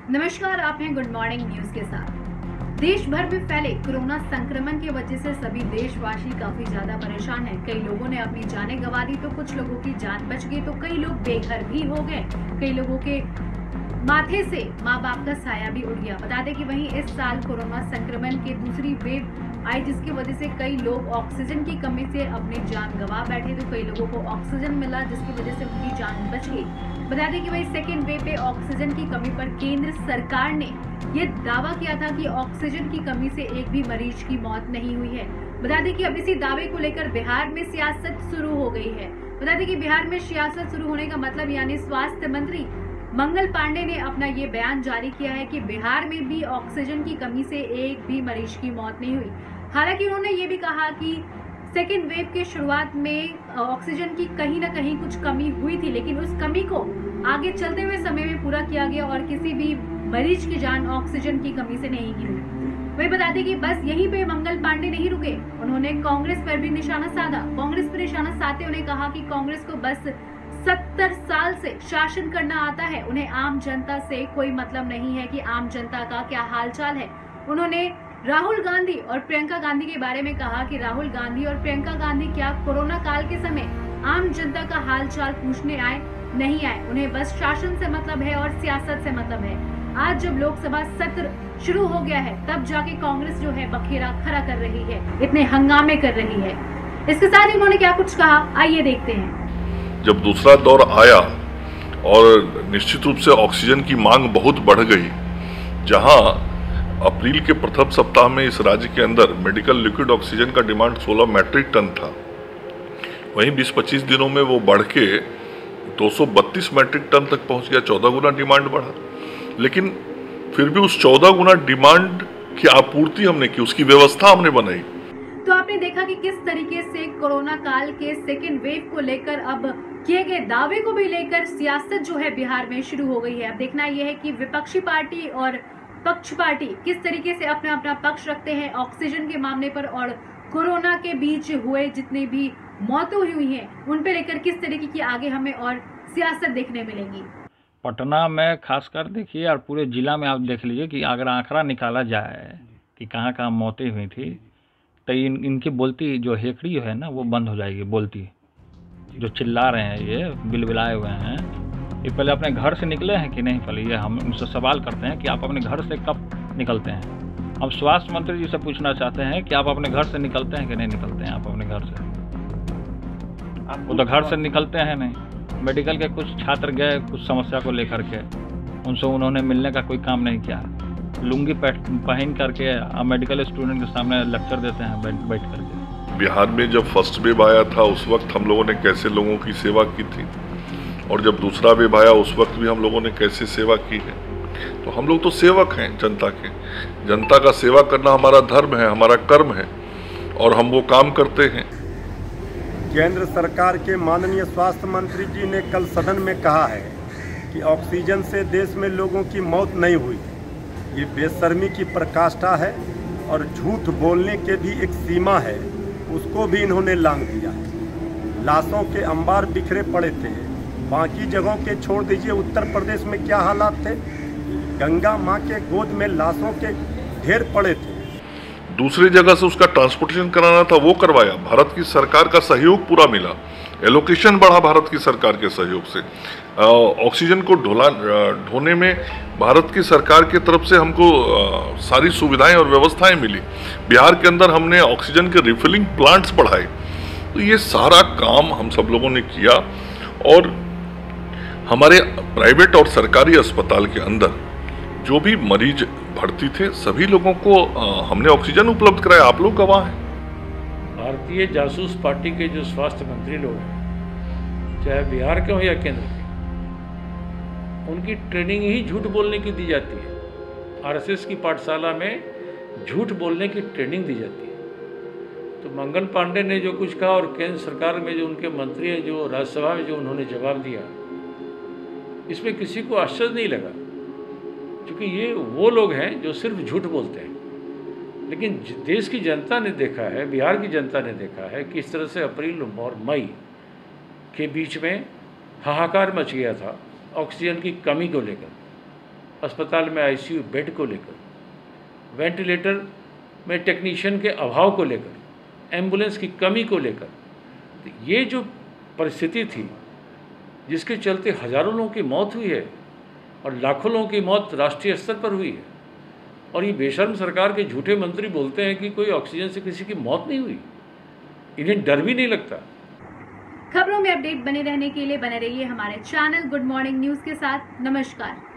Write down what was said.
नमस्कार, आप हैं गुड मॉर्निंग न्यूज के साथ। देश भर में फैले कोरोना संक्रमण की वजह से सभी देशवासी काफी ज्यादा परेशान हैं। कई लोगों ने अपनी जानें गंवा दी तो कुछ लोगों की जान बच गई, तो कई लोग बेघर भी हो गए। कई लोगों के माथे से माँ बाप का साया भी उड़ गया। बता दें कि वहीं इस साल कोरोना संक्रमण की दूसरी वेव आई, जिसकी वजह से कई लोग ऑक्सीजन की कमी से अपनी जान गंवा बैठे, तो कई लोगों को ऑक्सीजन मिला जिसकी वजह से उनकी जान बच गई। बता दें कि वही सेकेंड वेव पे ऑक्सीजन की कमी पर केंद्र सरकार ने ये दावा किया था कि ऑक्सीजन की कमी से एक भी मरीज की मौत नहीं हुई है। बता दें कि अब इसी दावे को लेकर बिहार में सियासत शुरू हो गई है। बता दें कि बिहार में सियासत शुरू होने का मतलब यानी स्वास्थ्य मंत्री मंगल पांडे ने अपना ये बयान जारी किया है कि बिहार में भी ऑक्सीजन की कमी से एक भी मरीज की मौत नहीं हुई। हालांकि उन्होंने ये भी कहा कि सेकेंड वेव के शुरुआत में ऑक्सीजन की कहीं ना कहीं कुछ कमी हुई थी, लेकिन उस कमी को आगे चलते हुए समय में पूरा किया गया और किसी भी मरीज की जान ऑक्सीजन की कमी से नहीं गई। वही बता दें कि बस यहीं पे मंगल पांडे नहीं रुके, उन्होंने कांग्रेस पर भी निशाना साधा। कांग्रेस पर निशाना साधते उन्हें कहा कि कांग्रेस को बस 70 साल से शासन करना आता है, उन्हें आम जनता से कोई मतलब नहीं है कि आम जनता का क्या हालचाल है। उन्होंने राहुल गांधी और प्रियंका गांधी के बारे में कहा कि राहुल गांधी और प्रियंका गांधी क्या कोरोना काल के समय आम जनता का हालचाल पूछने आए? नहीं आए, उन्हें बस शासन से मतलब है और सियासत से मतलब है। आज जब लोकसभा सत्र शुरू हो गया है तब जाके कांग्रेस जो है बखेरा खड़ा कर रही है, इतने हंगामे कर रही है। इसके साथ ही उन्होंने क्या कुछ कहा, आइए देखते हैं। जब दूसरा दौर आया और निश्चित रूप से ऑक्सीजन की मांग बहुत बढ़ गई, जहां अप्रैल के प्रथम सप्ताह में इस राज्य के अंदर मेडिकल लिक्विड ऑक्सीजन का डिमांड 16 मैट्रिक टन था, वहीं 20-25 दिनों में वो बढ़ के 232 मैट्रिक टन तक पहुंच गया। 14 गुना डिमांड बढ़ा, लेकिन फिर भी उस 14 गुना डिमांड की आपूर्ति हमने की, उसकी व्यवस्था हमने बनाई। तो आपने देखा कि किस तरीके से कोरोना काल के सेकेंड वेव को लेकर अब किए गए दावे को भी लेकर सियासत जो है बिहार में शुरू हो गई है। अब देखना यह है कि विपक्षी पार्टी और पक्ष पार्टी किस तरीके से अपना अपना पक्ष रखते हैं ऑक्सीजन के मामले पर, और कोरोना के बीच हुए जितने भी मौतें हुई हैं उन पे लेकर किस तरीके की आगे हमें और सियासत देखने मिलेगी। पटना में खासकर देखिए और पूरे जिला में आप देख लीजिए कि अगर आंकड़ा निकाला जाए कि कहाँ कहाँ मौतें हुई थी, तो इनकी बोलती जो हेकड़ी है ना वो बंद हो जाएगी। बोलती जो चिल्ला रहे हैं, ये बिलबिलाए हुए हैं, ये पहले अपने घर से निकले हैं कि नहीं? पहले ये हम उनसे सवाल करते हैं कि आप अपने घर से कब निकलते हैं। हम स्वास्थ्य मंत्री जी से पूछना चाहते हैं कि आप अपने घर से निकलते हैं कि नहीं निकलते हैं? आप अपने घर से, वो तो घर से निकलते हैं नहीं। मेडिकल के कुछ छात्र गए कुछ समस्या को लेकर के, उनसे उन्होंने मिलने का कोई काम नहीं किया। लुंगी पहन करके मेडिकल स्टूडेंट के सामने लेक्चर देते हैं बैठ करके। बिहार में जब फर्स्ट वेव आया था उस वक्त हम लोगों ने कैसे लोगों की सेवा की थी, और जब दूसरा वेव आया उस वक्त भी हम लोगों ने कैसे सेवा की है। तो हम लोग तो सेवक हैं जनता के, जनता का सेवा करना हमारा धर्म है, हमारा कर्म है, और हम वो काम करते हैं। केंद्र सरकार के माननीय स्वास्थ्य मंत्री जी ने कल सदन में कहा है कि ऑक्सीजन से देश में लोगों की मौत नहीं हुई। ये बेशर्मी की पराकाष्ठा है और झूठ बोलने के भी एक सीमा है, उसको भी इन्होंने लांघ दिया है। लाशों के अंबार बिखरे पड़े थे, बाकी जगहों के छोड़ दीजिए। उत्तर प्रदेश में क्या हालात थे, गंगा माँ के गोद में लाशों के ढेर पड़े थे। दूसरी जगह से उसका ट्रांसपोर्टेशन कराना था, वो करवाया। भारत की सरकार का सहयोग पूरा मिला, एलोकेशन बढ़ा भारत की सरकार के सहयोग से। ऑक्सीजन को ढोने में भारत की सरकार की तरफ से हमको सारी सुविधाएं और व्यवस्थाएं मिली। बिहार के अंदर हमने ऑक्सीजन के रिफिलिंग प्लांट्स बढ़ाए। तो ये सारा काम हम सब लोगों ने किया, और हमारे प्राइवेट और सरकारी अस्पताल के अंदर जो भी मरीज भर्ती थे सभी लोगों को हमने ऑक्सीजन उपलब्ध कराया। आप लोग गवाह हैं। भारतीय जासूस पार्टी के जो स्वास्थ्य मंत्री लोग हैं, चाहे बिहार के हो या केंद्र के, उनकी ट्रेनिंग ही झूठ बोलने की दी जाती है। आरएसएस की पाठशाला में झूठ बोलने की ट्रेनिंग दी जाती है। तो मंगल पांडे ने जो कुछ कहा और केंद्र सरकार में जो उनके मंत्री हैं, जो राज्यसभा में जो उन्होंने जवाब दिया, इसमें किसी को आश्चर्य नहीं लगा, क्योंकि ये वो लोग हैं जो सिर्फ झूठ बोलते हैं। लेकिन देश की जनता ने देखा है, बिहार की जनता ने देखा है किस तरह से अप्रैल और मई के बीच में हाहाकार मच गया था ऑक्सीजन की कमी को लेकर। अस्पताल में आईसीयू बेड को लेकर, वेंटिलेटर में टेक्नीशियन के अभाव को लेकर, एम्बुलेंस की कमी को लेकर, तो ये जो परिस्थिति थी जिसके चलते हजारों लोगों की मौत हुई है और लाखों लोगों की मौत राष्ट्रीय स्तर पर हुई है, और ये बेशर्म सरकार के झूठे मंत्री बोलते हैं कि कोई ऑक्सीजन से किसी की मौत नहीं हुई। इन्हें डर भी नहीं लगता। खबरों में अपडेट बने रहने के लिए बने रहिए हमारे चैनल गुड मॉर्निंग न्यूज के साथ। नमस्कार।